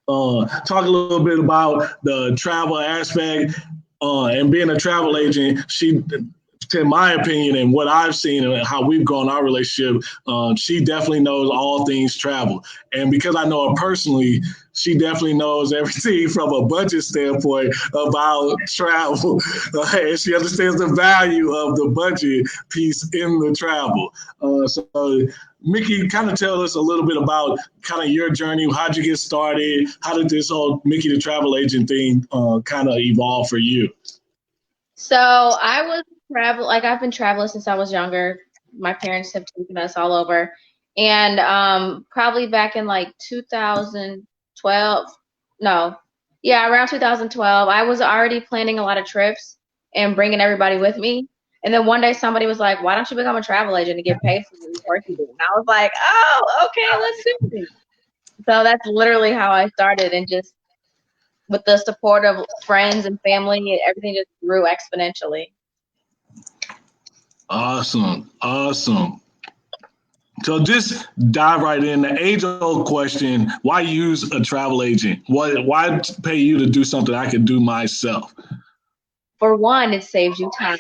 talk a little bit about the travel aspect and being a travel agent. She, in my opinion, and what I've seen and how we've grown our relationship, she definitely knows all things travel. And because I know her personally, she definitely knows everything from a budget standpoint about travel. And she understands the value of the budget piece in the travel. So Miki, kind of tell us a little bit about kind of your journey. How'd you get started? How did this whole Miki the travel agent thing kind of evolve for you? So I was I've been traveling since I was younger. My parents have taken us all over. And probably back in like 2012, no, yeah, around 2012, I was already planning a lot of trips and bringing everybody with me. And then one day somebody was like, "Why don't you become a travel agent and get paid for the work you do?" And I was like, "Oh, okay, let's do it." So that's literally how I started, and just with the support of friends and family, everything just grew exponentially. Awesome. Awesome. So just dive right in. The age-old question: why use a travel agent? Why pay you to do something I could do myself? For one, it saves you time,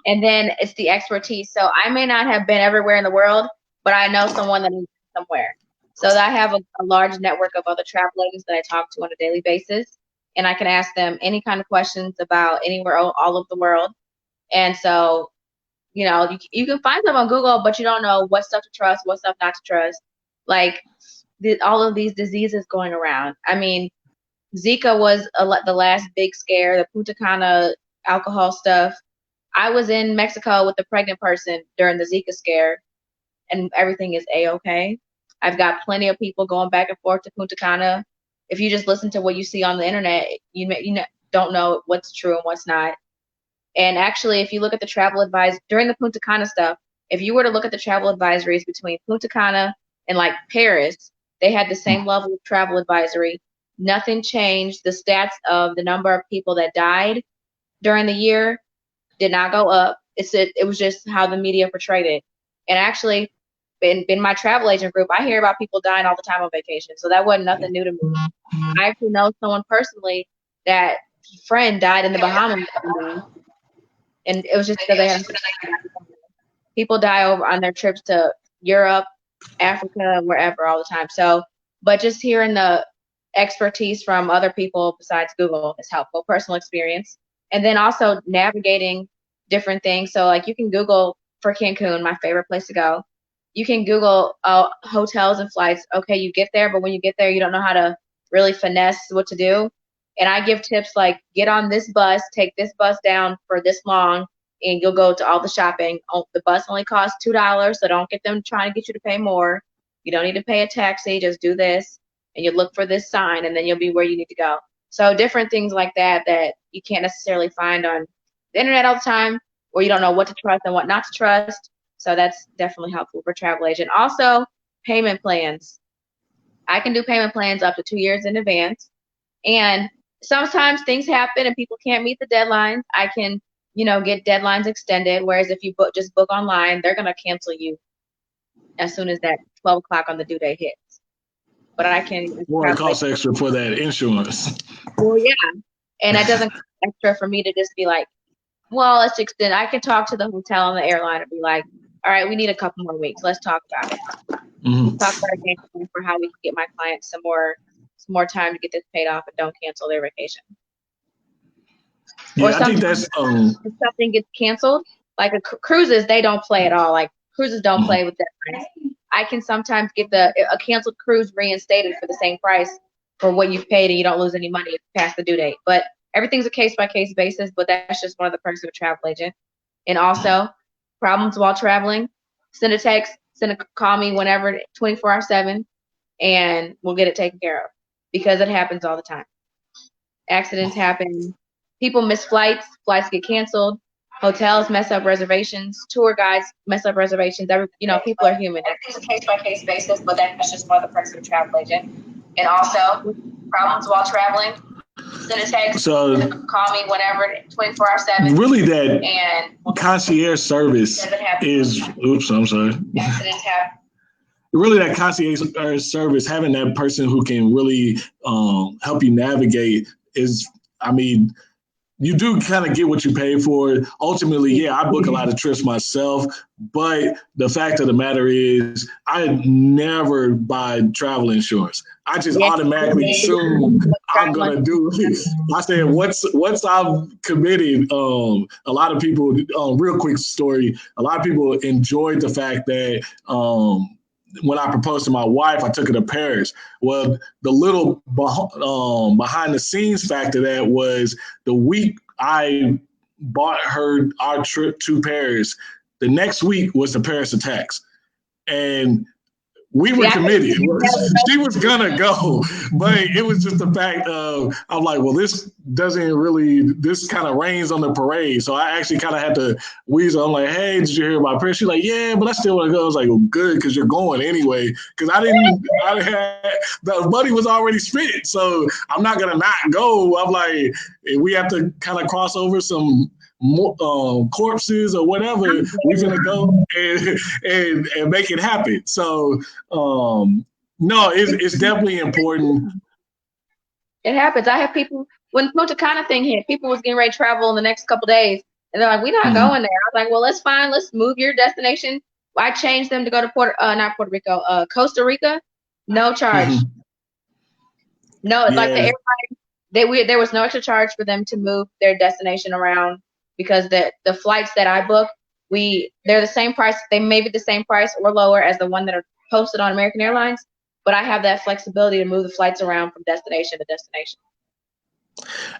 and then it's the expertise. So I may not have been everywhere in the world, but I know someone that is somewhere. So I have a large network of other travel agents that I talk to on a daily basis, and I can ask them any kind of questions about anywhere, all of the world. And so, you can find them on Google, but you don't know what stuff to trust, what stuff not to trust. Like all of these diseases going around. I mean, Zika was the last big scare, the Punta Cana alcohol stuff. I was in Mexico with a pregnant person during the Zika scare, and everything is A-okay. I've got plenty of people going back and forth to Punta Cana. If you just listen to what you see on the internet, don't know what's true and what's not. And actually, if you look at the travel advice during the Punta Cana stuff, if you were to look at the travel advisories between Punta Cana and like Paris, they had the same level of travel advisory. Nothing changed. The stats of the number of people that died during the year did not go up. It was just how the media portrayed it. And actually, in my travel agent group, I hear about people dying all the time on vacation. So that wasn't nothing new to me. I actually know someone personally that friend died in the Bahamas. And it was just because people die over on their trips to Europe, Africa, wherever all the time. So, but just hearing the expertise from other people besides Google is helpful, personal experience. And then also navigating different things. So like you can Google for Cancun, my favorite place to go. You can Google hotels and flights. Okay, you get there, but when you get there, you don't know how to really finesse what to do. And I give tips like get on this bus, take this bus down for this long, and you'll go to all the shopping. The bus only costs $2, so don't get them trying to get you to pay more. You don't need to pay a taxi, just do this, and you look for this sign, and then you'll be where you need to go. So different things like that you can't necessarily find on the internet all the time, or you don't know what to trust and what not to trust. So that's definitely helpful for travel agent. Also, payment plans. I can do payment plans up to 2 years in advance. And sometimes things happen and people can't meet the deadlines. I can, get deadlines extended. Whereas if you just book online, they're going to cancel you as soon as that 12 o'clock on the due date hits. But I can. Well, it costs extra for that insurance. Well, yeah. And it doesn't cost extra for me to just be like, well, let's extend. I can talk to the hotel and the airline and be like, all right, we need a couple more weeks. Let's talk about it. Mm-hmm. Talk about a game plan for how we can get my clients some more time to get this paid off and don't cancel their vacation. Yeah, I think that's if something gets canceled, like cruises, they don't play at all. Like cruises don't play with deadlines. I can sometimes get a canceled cruise reinstated for the same price for what you've paid, and you don't lose any money past the due date. But everything's a case-by-case basis, but that's just one of the perks of a travel agent. And also, problems while traveling, send a text, call me whenever, 24/7, and we'll get it taken care of because it happens all the time. Accidents happen. People miss flights get canceled. Hotels mess up reservations. Tour guides mess up reservations. People are human. It's a case-by-case basis, but that's just one of the perks of a travel agent. And also, problems while traveling, send a text, call me whenever, 24/7. Really, that concierge service is. Oops, I'm sorry. Accidents happen. really that concierge service, having that person who can really help you navigate is, I mean, you do kind of get what you pay for. Ultimately, yeah, I book a lot of trips myself, but the fact of the matter is, I never buy travel insurance. I just Yeah. automatically assume I'm gonna do it. I said once I'm committed. A lot of people. Real quick story. A lot of people enjoyed the fact that. When I proposed to my wife, I took her to Paris. Well, the little behind the scenes factor that was the week I bought her our trip to Paris. The next week was the Paris attacks, and we were Yeah, committed. She was gonna go, but it was just the fact of I'm like, well, this doesn't really. This kind of rains on the parade, so I actually kind of had to weasel. I'm like, hey, did you hear about Paris? She's like, yeah, but I still want to go. I was like, well, good, because you're going anyway. Because I didn't. I had the money was already spent, so I'm not gonna not go. I'm like, we have to kind of cross over some corpses or whatever, we're gonna go and make it happen. So no, it's definitely important. it happens. I have people when Punta Cana thing hit, people was getting ready to travel in the next couple days, and they're like, "We're not Mhm. going there." I was like, "Well, that's fine. Let's move your destination." I changed them to go to not Puerto Rico, Costa Rica, no charge. No, like the Yeah, airline, there was no extra charge for them to move their destination around because the flights that I book, they're the same price. They may be the same price or lower as the one that are posted on American Airlines, but I have that flexibility to move the flights around from destination to destination.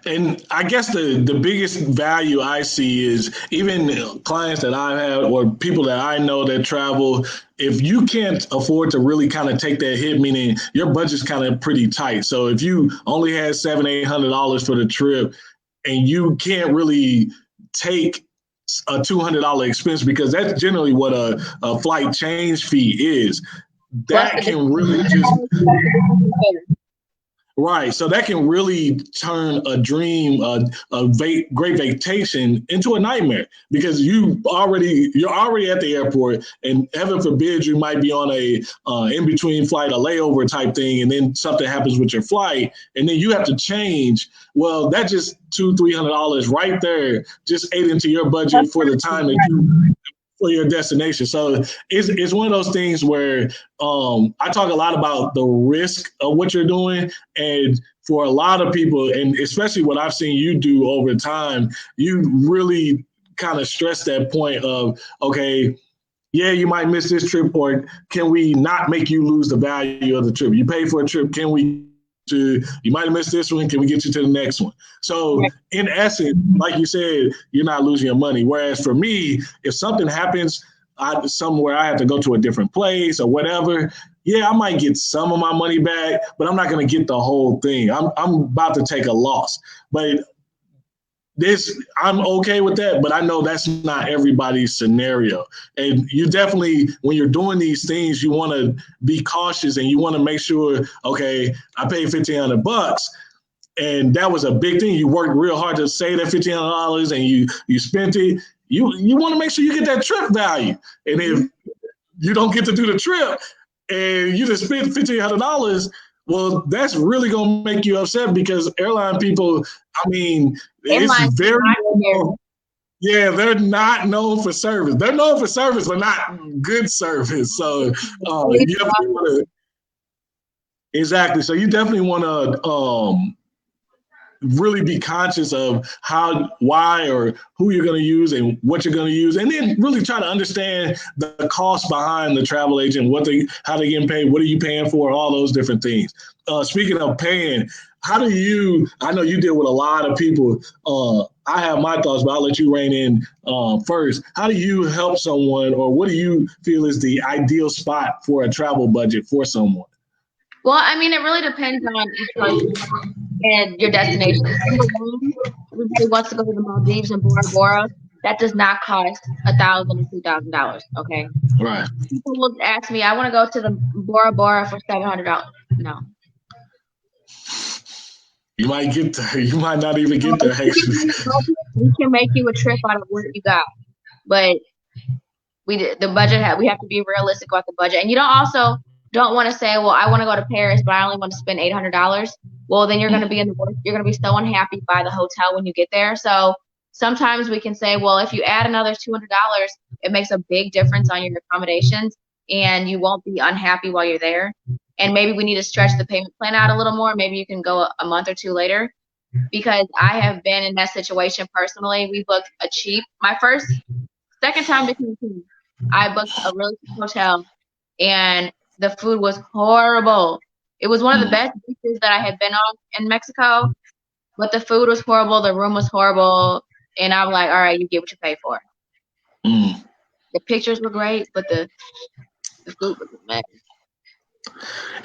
and I guess the biggest value I see is even clients that I have or people that I know that travel. If you can't afford to really kind of take that hit, meaning your budget's kind of pretty tight. So if you only had $700-800 for the trip, and you can't really take a $200 expense because that's generally what a flight change fee is. Plus That can really just the right. So that can really turn a dream, great vacation into a nightmare because you're already at the airport, and heaven forbid you might be on a in between flight, a layover type thing, and then something happens with your flight, and then you have to change. Well, that just $200-300 right there just ate into your budget for the time that you for your destination. So it's one of those things where I talk a lot about the risk of what you're doing. And for a lot of people, and especially what I've seen you do over time, you really kind of stress that point of, okay, yeah, you might miss this trip, or can we not make you lose the value of the trip? You pay for a trip, can we you might have missed this one, can we get you to the next one? So in essence, like you said, you're not losing your money. Whereas for me, if something happens somewhere I have to go to a different place or whatever, yeah, I might get some of my money back, but I'm not going to get the whole thing. I'm about to take a loss. But I'm okay with that, but I know that's not everybody's scenario. And you definitely, when you're doing these things, you want to be cautious and you want to make sure, okay, I paid $1,500 and that was a big thing. You worked real hard to save that $1,500 and you spent it. You want to make sure you get that trip value. And if you don't get to do the trip and you just spent $1,500, well, that's really going to make you upset because airline people, I mean, it's very, yeah, they're not known for service. They're known for service, but not good service. So you definitely want to, exactly. So you definitely want to really be conscious of how, why, or who you're going to use and what you're going to use, and then really try to understand the cost behind the travel agent, how they getting paid, what are you paying for, all those different things. Speaking of paying, I know you deal with a lot of people. I have my thoughts, but I'll let you rein in first. How do you help someone, or what do you feel is the ideal spot for a travel budget for someone? Well, I mean, it really depends on each person and your destination. Number one, everybody wants to go to the Maldives and Bora Bora. That does not cost $1,000 or $2,000. Okay. Right. People will ask me, I want to go to the Bora Bora for $700. No. You might get there. You might not even get there. We can make you a trip out of what you got, but the budget. We have to be realistic about the budget, and you don't want to say, well, I want to go to Paris, but I only want to spend $800. Well, then you're going to be you're going to be so unhappy by the hotel when you get there. So sometimes we can say, well, if you add another $200, it makes a big difference on your accommodations, and you won't be unhappy while you're there. And maybe we need to stretch the payment plan out a little more. Maybe you can go a month or two later, because I have been in that situation personally. We booked second time to Cancun, I booked a really cheap hotel, and the food was horrible. It was one of the best beaches that I had been on in Mexico, but the food was horrible. The room was horrible. And I'm like, all right, you get what you pay for. The pictures were great, but the food was a mess.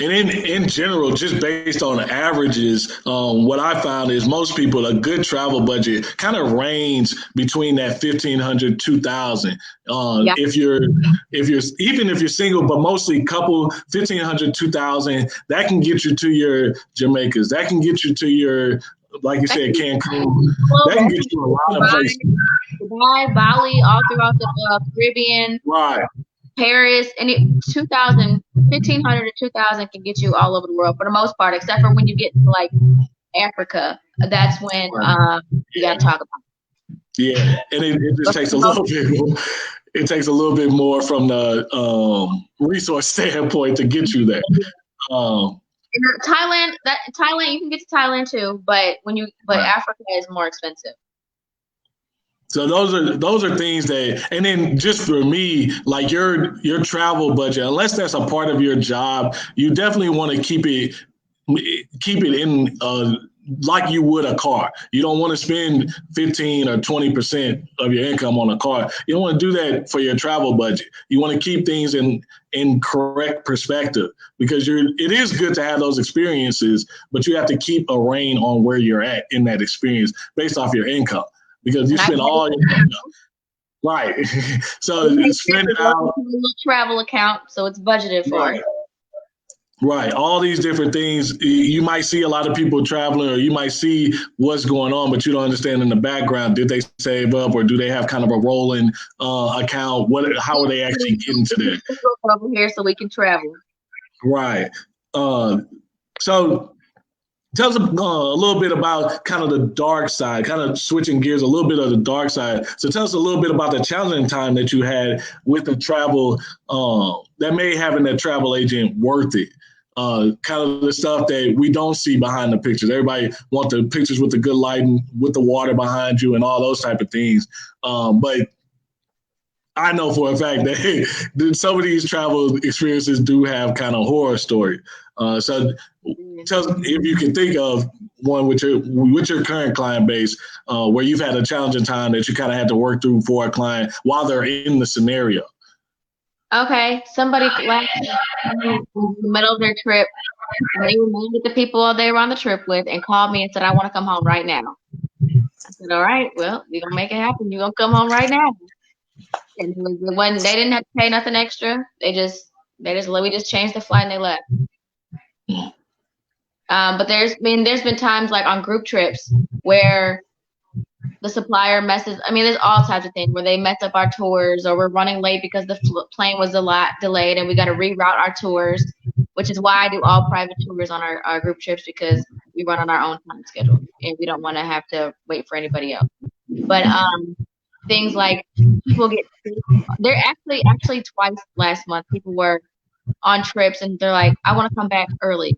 And in general, just based on averages, what I found is most people, a good travel budget kind of range between that 1,500, 2,000. Yeah. If you're even if you're single, but mostly couple, 1,500, 2,000, that can get you to your Jamaicas. That can get you to your, like you said, Cancun. That can get you a lot of places. Dubai, Bali, all throughout the Caribbean. Right. Paris, and 1,500 to 2,000 can get you all over the world for the most part, except for when you get to like Africa. That's when you got to talk about it. Yeah, and it just takes a little bit more. It takes a little bit more from the resource standpoint to get you there. Thailand, you can get to Thailand too, but Africa is more expensive. So those are things that, and then just for me, like your travel budget, unless that's a part of your job, you definitely want to keep it in like you would a car. You don't want to spend 15 or 20% of your income on a car. You don't want to do that for your travel budget. You want to keep things in correct perspective, because it is good to have those experiences, but you have to keep a rein on where you're at in that experience based off your income. Because you spend all your income. Right. So spend it out. A little travel account, so it's budgeted for. Right. All these different things. You might see a lot of people traveling, or you might see what's going on, but you don't understand in the background. Did they save up, or do they have kind of a rolling account? How are they actually getting to that? Over here so we can travel. Right. So tell us a little bit about kind of the dark side, kind of switching gears a little bit of the dark side. So tell us a little bit about the challenging time that you had with the travel that made having that travel agent worth it. Kind of the stuff that we don't see behind the pictures. Everybody wants the pictures with the good lighting, with the water behind you and all those type of things. But I know for a fact that some of these travel experiences do have kind of horror story. So tell us if you can think of one with your current client base where you've had a challenging time that you kind of had to work through for a client while they're in the scenario. Okay, somebody last in the middle of their trip, and they were meeting with the people they were on the trip with, and called me and said, "I want to come home right now." I said, "All right, well, we're gonna make it happen. You're gonna come home right now." And they didn't have to pay nothing extra. We just changed the flight and they left. But there's been times like on group trips where the supplier messes. I mean, there's all types of things where they mess up our tours, or we're running late because the plane was delayed and we got to reroute our tours, which is why I do all private tours on our group trips, because we run on our own time schedule and we don't want to have to wait for anybody else. But things like people get sick. There actually twice last month people were on trips and they're like, "I want to come back early."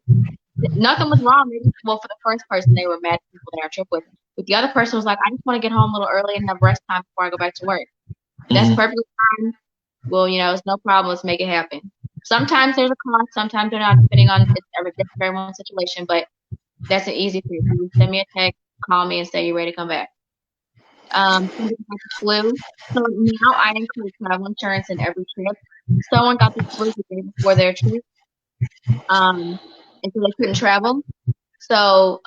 Nothing was wrong. Well, for the first person, they were mad at people they were on trip with. But the other person was like, "I just want to get home a little early and have rest time before I go back to work." That's perfectly fine. Well, it's no problem. Let's make it happen. Sometimes there's a cost. Sometimes they're not, depending on everyone's situation. But that's an easy thing. You send me a text, call me, and say you're ready to come back. Flu. So now I include travel insurance in every trip. Someone got the flu the day before their trip, and so they couldn't travel. So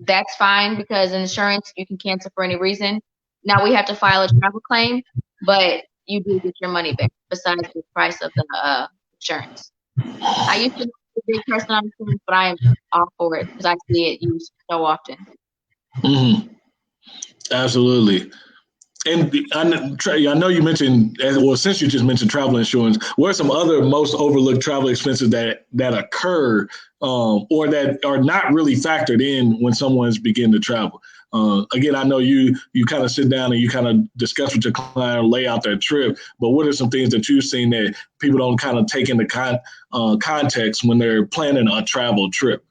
that's fine, because insurance you can cancel for any reason. Now we have to file a travel claim, but you do get your money back besides the price of the insurance. I used to be a big person on insurance, but I am all for it because I see it used so often. Mm-hmm. Absolutely. And I know you mentioned, well, since you just mentioned travel insurance, what are some other most overlooked travel expenses that occur or that are not really factored in when someone's beginning to travel? Again, I know you kind of sit down and you kind of discuss with your client, lay out their trip, but what are some things that you've seen that people don't kind of take into context when they're planning a travel trip?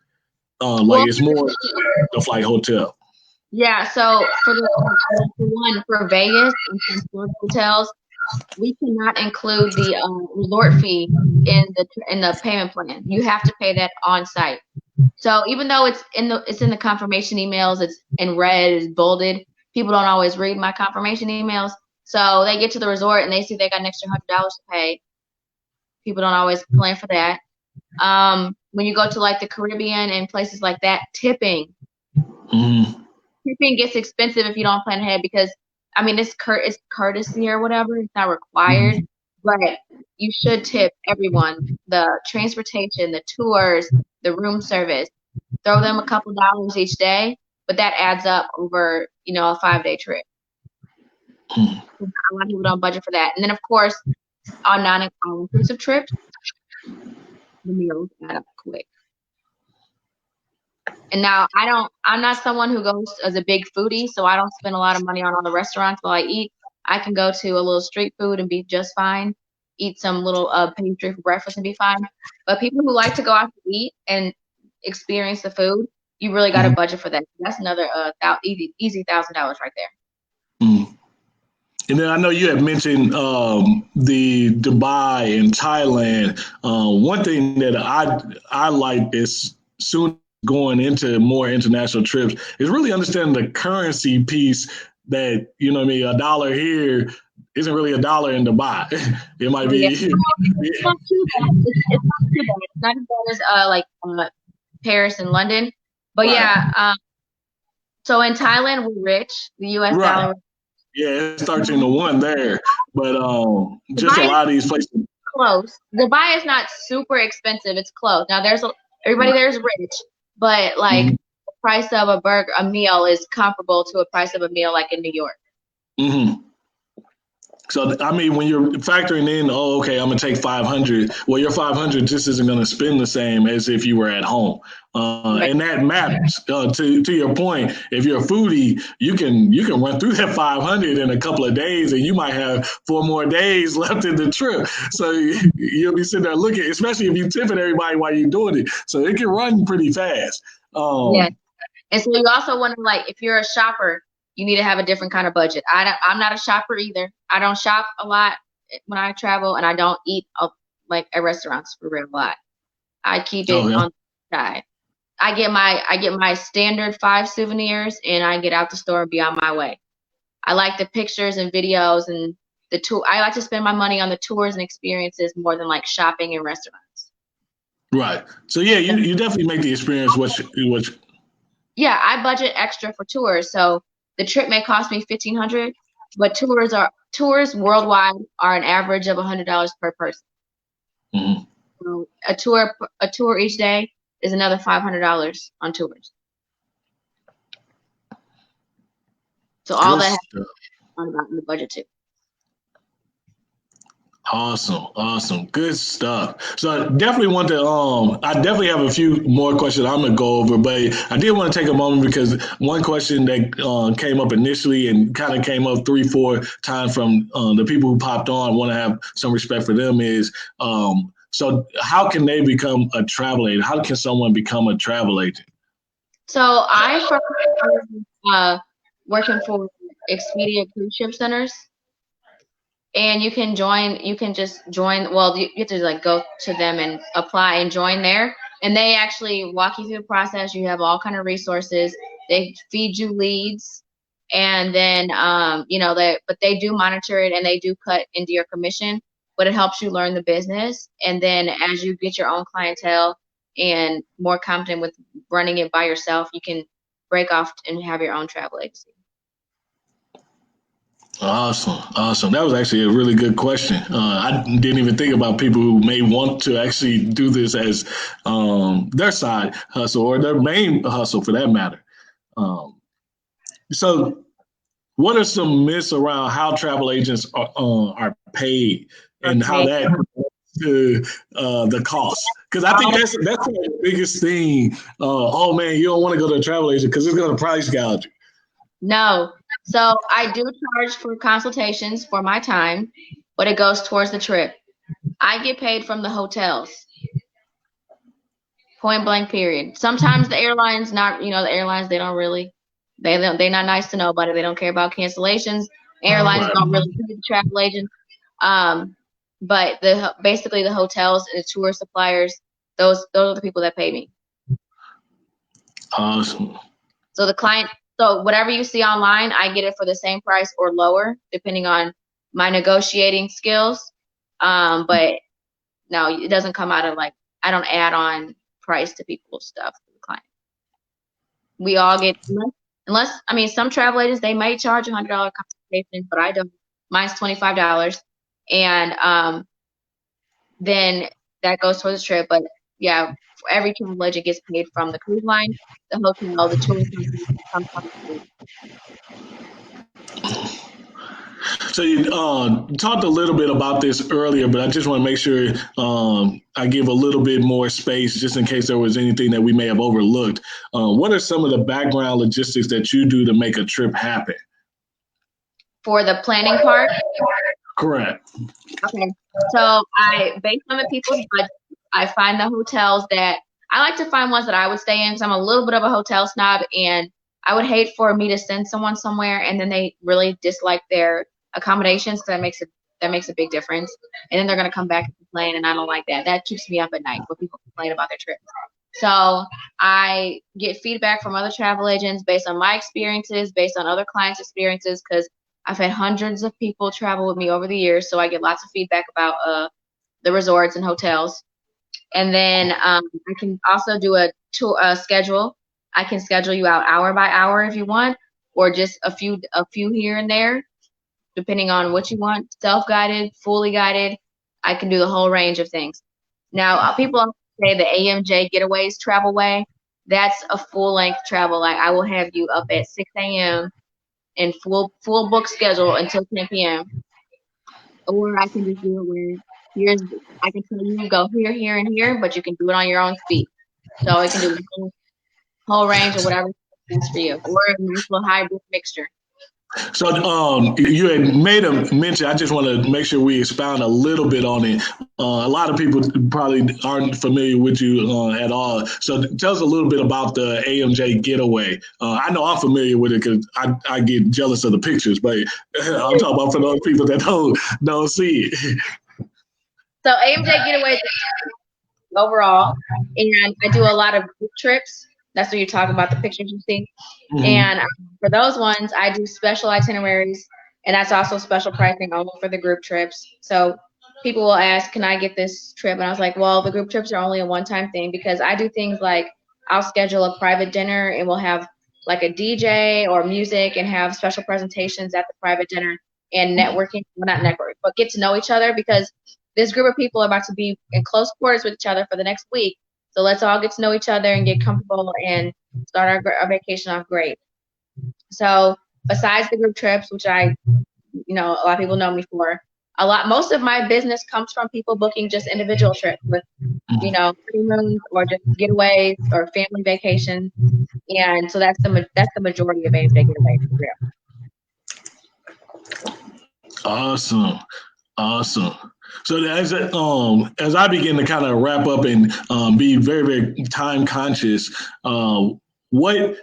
Like Well, it's more the flight, hotel. yeah. So for Vegas and some Florida hotels, we cannot include the resort fee in the payment plan. You have to pay that on site. So even though it's in the confirmation emails, it's in red, it's bolded. People don't always read my confirmation emails, so they get to the resort and they see they got an extra $100 to pay. People don't always plan for that. When you go to like the Caribbean and places like that, Mm-hmm. tipping gets expensive if you don't plan ahead because I mean it's courtesy or whatever. It's not required, but you should tip everyone. The transportation, the tours, the room service. Throw them a couple dollars each day, but that adds up over, a 5-day trip. A lot of people don't budget for that. And then of course on non-inclusive trips, the meals add up quick. And now I'm not someone who goes as a big foodie, so I don't spend a lot of money on all the restaurants while I eat. I can go to a little street food and be just fine. Eat some little pastry for breakfast and be fine. But people who like to go out to eat and experience the food, you really got to budget for that. That's another easy $1,000 right there. Mm. And then I know you had mentioned the Dubai and Thailand. One thing that I like is soon going into more international trips is really understanding the currency piece that, you know what I mean, $1 here isn't really $1 in Dubai. It might be. It's not too bad. It's not too bad. It's not as bad as like Paris and London. But Right. yeah, so in Thailand we're rich. The US Right. dollar. Yeah, it's 13-1 there. But just a lot of these places. Close. Dubai is not super expensive. It's close. Now everybody there is rich, but like the price of a meal is comparable to a price of a meal like in New York. Mm-hmm. So, I mean, when you're factoring in, okay, I'm going to take 500. Well, your 500 just isn't going to spend the same as if you were at home. Right. And that matters. To your point, if you're a foodie, you can run through that 500 in a couple of days, and you might have 4 more days left in the trip. So you'll be sitting there looking, especially if you tipping everybody while you're doing it. So it can run pretty fast. Yes. And so you also want to, like, if you're a shopper, you need to have a different kind of budget. I'm not a shopper either. I don't shop a lot when I travel, and I don't eat like at restaurants for real a lot. I keep it on the side. I get my standard 5 souvenirs, and I get out the store and be on my way. I like the pictures and videos and the tour. I like to spend my money on the tours and experiences more than like shopping in restaurants. Right. So yeah, you definitely make the experience what. Yeah, I budget extra for tours, so the trip may cost me $1,500, but tours worldwide are an average of $100 per person. Mm-hmm. So a tour each day is another $500 on tours. So all that has to be about in the budget too. Awesome. Good stuff. So I definitely want to, I definitely have a few more questions I'm going to go over, but I did want to take a moment because one question that came up initially and kind of came up 3-4 times from the people who popped on, want to have some respect for them is, so how can they become a travel agent? How can someone become a travel agent? So I started working for Expedia cruise ship centers. And you can just join. Well, you have to like go to them and apply and join there. And they actually walk you through the process. You have all kind of resources. They feed you leads, and then but they do monitor it and they do cut into your commission. But it helps you learn the business. And then as you get your own clientele and more confident with running it by yourself, you can break off and have your own travel agency. Awesome. That was actually a really good question. I didn't even think about people who may want to actually do this as their side hustle or their main hustle for that matter. So what are some myths around how travel agents are paid and how that to the cost? Because I think that's the biggest thing. Oh man, you don't want to go to a travel agent because it's going to price gouge you. No. So I do charge for consultations for my time, but it goes towards the trip. I get paid from the hotels. Point blank period. Sometimes the airlines they don't really they're not nice to nobody. They don't care about cancellations. Airlines don't really pay the travel agents. But basically the hotels and the tour suppliers, those are the people that pay me. Awesome. So whatever you see online, I get it for the same price or lower, depending on my negotiating skills. But no, it doesn't come out of I don't add on price to people's stuff for the client. We all get unless some travel agents, they might charge $100 consultation, but I don't. Mine's $25, and then that goes towards the trip. But yeah, for every travel agent gets paid from the cruise line, the hotel, the tour company. So you talked a little bit about this earlier, but I just want to make sure I give a little bit more space just in case there was anything that we may have overlooked. What are some of the background logistics that you do to make a trip happen? For the planning part? Correct. Okay. So based on the people's budget, I find the hotels that I like to find ones that I would stay in because I'm a little bit of a hotel snob, and I would hate for me to send someone somewhere and then they really dislike their accommodations. That makes a big difference. And then they're gonna come back and complain, and I don't like that. That keeps me up at night when people complain about their trips. So I get feedback from other travel agents based on my experiences, based on other clients' experiences, because I've had hundreds of people travel with me over the years, so I get lots of feedback about the resorts and hotels. And then I can also do a schedule. I can schedule you out hour by hour if you want, or just a few here and there, depending on what you want. Self-guided, fully guided. I can do the whole range of things. Now, people say the AMJ Getaways travel way. That's a full-length travel. I will have you up at 6 a.m. in full book schedule until 10 p.m. Or I can just do it where I can tell you go here, here, and here, but you can do it on your own speed. So I can do the whole range of whatever is for you, or a nice little hybrid mixture. So you had made a mention. I just want to make sure we expound a little bit on it. A lot of people probably aren't familiar with you at all. So tell us a little bit about the AMJ Getaway. I know I'm familiar with it because I get jealous of the pictures, but I'm talking about for those people that don't see it. So AMJ Getaway overall, and I do a lot of group trips. That's what you're talking about, the pictures you see. Mm-hmm. And for those ones, I do special itineraries, and that's also special pricing only for the group trips. So people will ask, can I get this trip? And I was like, well, the group trips are only a one-time thing, because I do things like I'll schedule a private dinner, and we'll have like a DJ or music and have special presentations at the private dinner and networking. Well, not networking, but get to know each other, because this group of people are about to be in close quarters with each other for the next week. So let's all get to know each other and get comfortable and start our vacation off great. So besides the group trips, which a lot of people know me for, most of my business comes from people booking just individual trips with, honeymoons or just getaways or family vacations. And so that's the majority of AMJ Getaways for real. Awesome. So as I begin to kind of wrap up and be very, very time conscious, what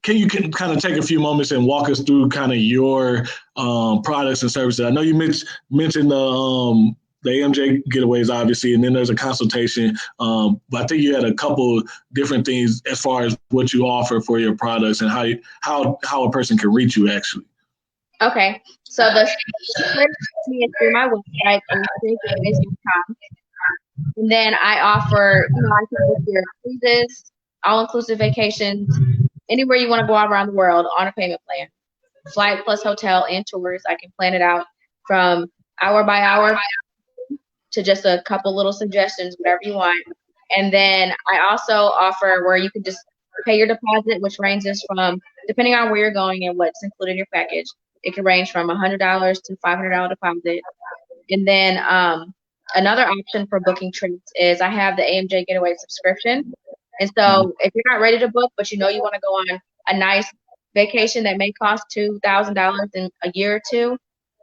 can you kind of take a few moments and walk us through kind of your products and services? I know you mentioned the AMJ Getaways, obviously, and then there's a consultation. But I think you had a couple different things as far as what you offer for your products and how a person can reach you, actually. Okay, so the is through my website, and then I offer, I can book your cruises, all-inclusive vacations, anywhere you want to go out around the world on a payment plan. Flight plus hotel and tours. I can plan it out from hour by hour to just a couple little suggestions, whatever you want. And then I also offer where you can just pay your deposit, which ranges from, depending on where you're going and what's included in your package, It can range from $100 to $500 deposit. And then another option for booking trips is I have the AMJ Getaway subscription. And so if you're not ready to book, but you know you want to go on a nice vacation that may cost $2,000 in a year or two,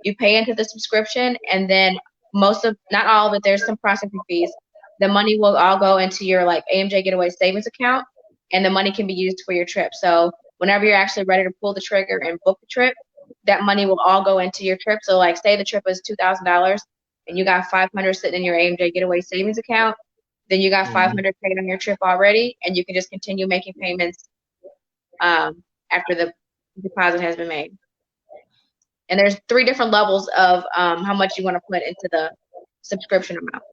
you pay into the subscription, and then not all of it, there's some processing fees. The money will all go into your like AMJ Getaway savings account, and the money can be used for your trip. So whenever you're actually ready to pull the trigger and book the trip, that money will all go into your trip. So like say the trip is $2,000 and you got 500 sitting in your AMJ Getaway savings account, then you got 500 paid on your trip already, and you can just continue making payments after the deposit has been made. And there's 3 different levels of how much you want to put into the subscription amount.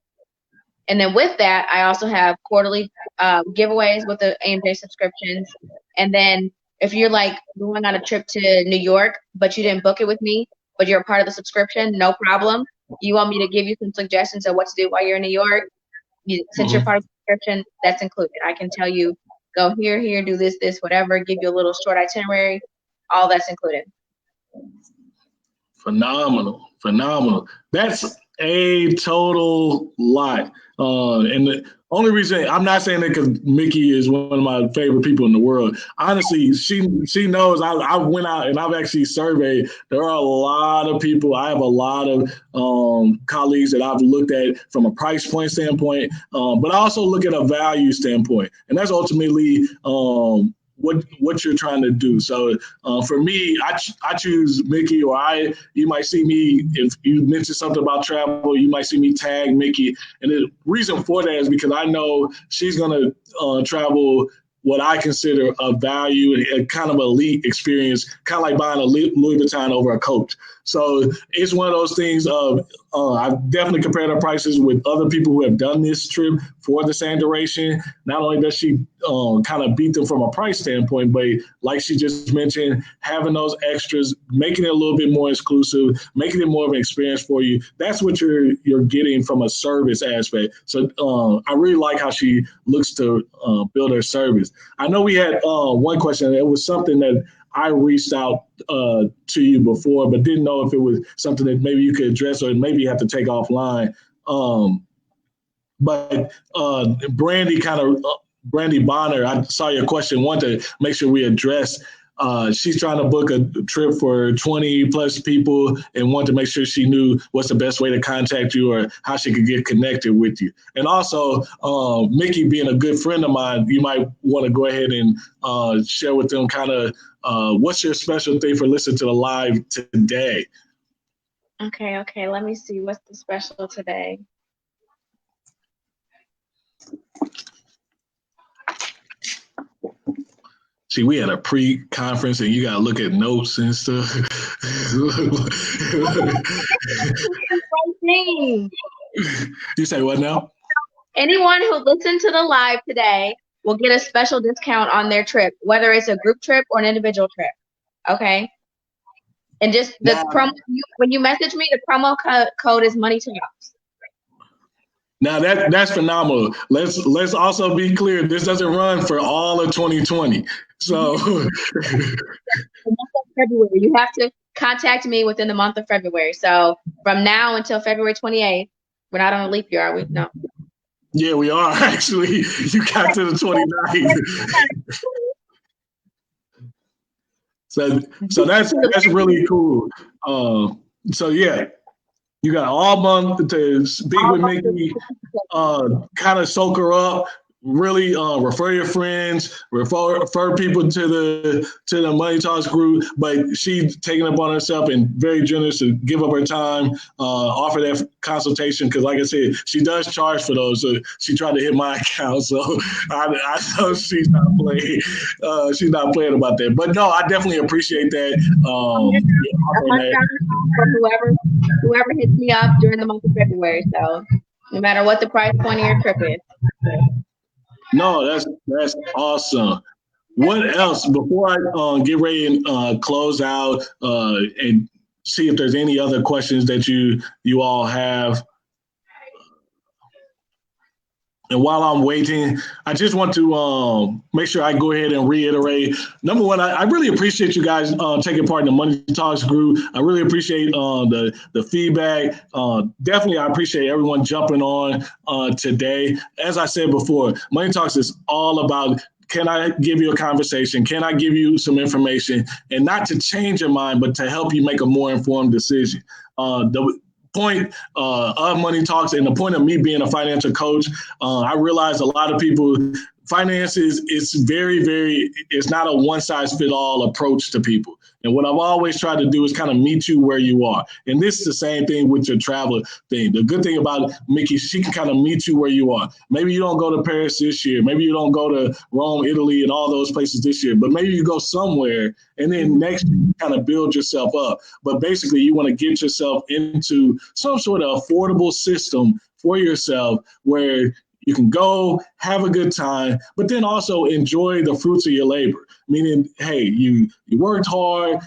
And then with that, I also have quarterly giveaways with the AMJ subscriptions. And then if you're like going on a trip to New York, but you didn't book it with me, but you're a part of the subscription, no problem. You want me to give you some suggestions of what to do while you're in New York? Since you're part of the subscription, that's included. I can tell you, go here, do this, whatever, give you a little short itinerary. All that's included. Phenomenal. That's a total lot. And the only reason I'm not saying that because Miki is one of my favorite people in the world. Honestly, she knows I went out and I've actually surveyed. There are a lot of people. I have a lot of colleagues that I've looked at from a price point standpoint, but I also look at a value standpoint, and that's ultimately what you're trying to do. So for me, I choose Miki, or you might see me, if you mention something about travel, you might see me tag Miki. And the reason for that is because I know she's going to travel what I consider a value and a kind of elite experience, kind of like buying a Louis Vuitton over a Coach. So it's one of those things of I've definitely compared her prices with other people who have done this trip for the same duration. Not only does she kind of beat them from a price standpoint, but like she just mentioned, having those extras, making it a little bit more exclusive, making it more of an experience for you. That's what you're getting from a service aspect. So I really like how she looks to build her service. I know we had one question. It was something that I reached out to you before, but didn't know if it was something that maybe you could address or maybe you have to take offline. But Brandy Bonner, I saw your question, wanted to make sure we address. She's trying to book a trip for 20 plus people and wanted to make sure she knew what's the best way to contact you or how she could get connected with you. And also, Miki being a good friend of mine, you might want to go ahead and share with them kind of what's your special thing for listening to the live today? Okay. Let me see. What's the special today? See, we had a pre-conference and you got to look at notes and stuff. You say what now? Anyone who listened to the live today will get a special discount on their trip, whether it's a group trip or an individual trip. Okay? And just the promo, when you message me, the promo code is Money Talks. Now that's phenomenal. Let's also be clear. This doesn't run for all of 2020. So the month of February, you have to contact me within the month of February. So from now until February 28th, we're not on a leap year, are we? No. Yeah, we are actually. You got to the 29th. So that's really cool. So yeah. You got all month to speak with Miki, kind of soak her up, really refer your friends, refer people to the Money Talks group. But she's taking it upon herself and very generous to give up her time, offer that consultation. Because like I said, she does charge for those. So she tried to hit my account, so I know she's not playing. She's not playing about that. But no, I definitely appreciate that. For whoever hits me up during the month of February. So no matter what the price point of your trip is. No, that's awesome. What else before I get ready and close out and see if there's any other questions that you all have? And while I'm waiting, I just want to make sure I go ahead and reiterate. Number one, I really appreciate you guys taking part in the Money Talks group. I really appreciate the feedback. Definitely, I appreciate everyone jumping on today. As I said before, Money Talks is all about, can I give you a conversation? Can I give you some information? And not to change your mind, but to help you make a more informed decision. The point of Money Talks and the point of me being a financial coach, I realize a lot of people, finances, it's it's not a one size fit all approach to people. And what I've always tried to do is kind of meet you where you are. And this is the same thing with your travel thing. The good thing about Miki, she can kind of meet you where you are. Maybe you don't go to Paris this year. Maybe you don't go to Rome, Italy, and all those places this year. But maybe you go somewhere, and then next year you kind of build yourself up. But basically, you want to get yourself into some sort of affordable system for yourself where you can go, have a good time, but then also enjoy the fruits of your labor. Meaning, hey, you worked hard.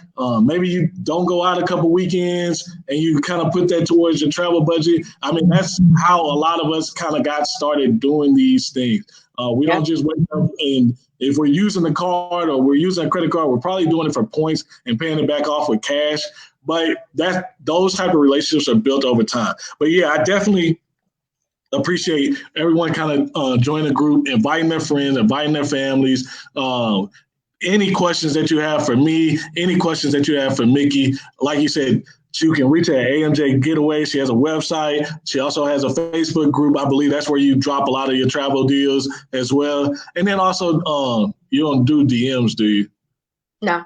Maybe you don't go out a couple weekends, and you kind of put that towards your travel budget. I mean, that's how a lot of us kind of got started doing these things. We don't just wake up, and if we're using the card or we're using a credit card, we're probably doing it for points and paying it back off with cash. But those type of relationships are built over time. But yeah, I definitely appreciate everyone kind of joining the group, inviting their friends, inviting their families. Any questions that you have for me, any questions that you have for Miki, like you said, you can reach her at AMJ Getaway. She has a website. She also has a Facebook group. I believe that's where you drop a lot of your travel deals as well. And then also, you don't do DMs, do you? No.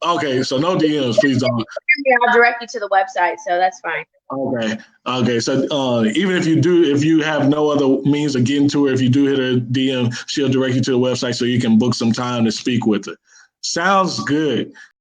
Okay, so no DMs, please don't. I'll direct you to the website, so that's fine. Okay. So even if you have no other means of getting to her, if you do hit her DM, she'll direct you to the website so you can book some time to speak with her. Sounds good.